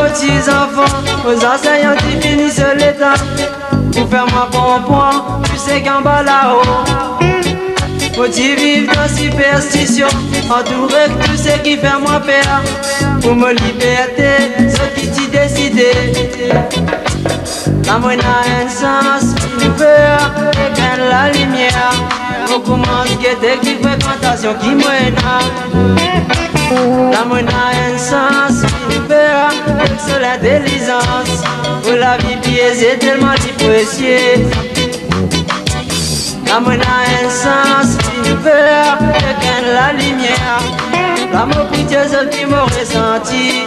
aux petits enfants, aux enseignants qui finissent l'état. Pour faire moi comprendre, tu sais qu'en bas là-haut, faut-il vivre dans superstition, entouré de tout ce qui fait moi peur. Pour me liberté, ce qui t'y décidé. La moine a un sens, une peur, éteindre la lumière. On commence à guetter qui fréquentation qui mène. La moine a un sens, une peur, c'est l'intelligence. Pour la vie piégée, tellement dépréciée. La moine a un sens, une peur, éteindre la lumière. L'amour pour Dieu, c'est qui m'a ressenti.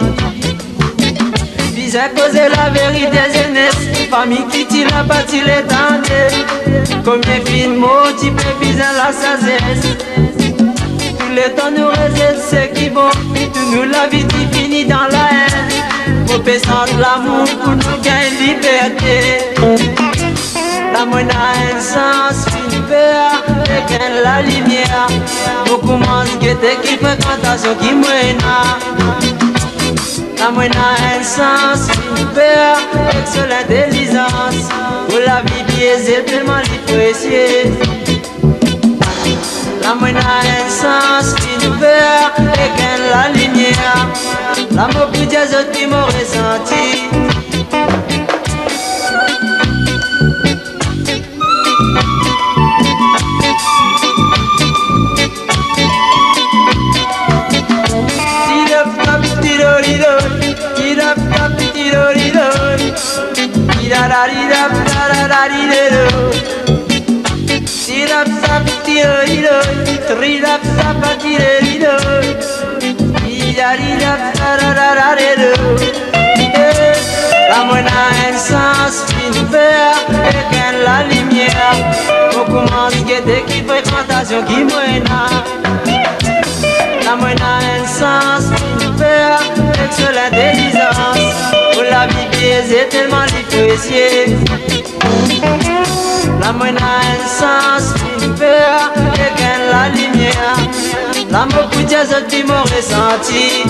J'ai causé la vérité jeunesse, famille qui tire la partie l'étendue. Combien fin mots tu peux viser la sagesse. Tout le temps nous résiste ce qui bon, tout nous la vie qui finit dans la haine. Faut pécher l'amour pour nous gagner liberté. La monnaie a un sens, une peur, et gagne la lumière. On commence à guetter qui fréquentation qui mène. La moine a un sens, une peur, avec l'intelligence. Pour la vie biaisée, tellement dépréciée. La moine a un sens, une peur, avec la lumière. L'amour pour Dieu, je qui m'ont ressenti. La moine a un sens, une peur, éteindre la lumière. On commence à guetter qui fréquentation qui mène. La moine a un sens, une peur, avec l'intelligence. Pour la vie biaisée, tellement dépréciée. La moine a un sens, une peur, éteindre la lumière. L'amour pour Dieu, c'est qui m'a ressenti.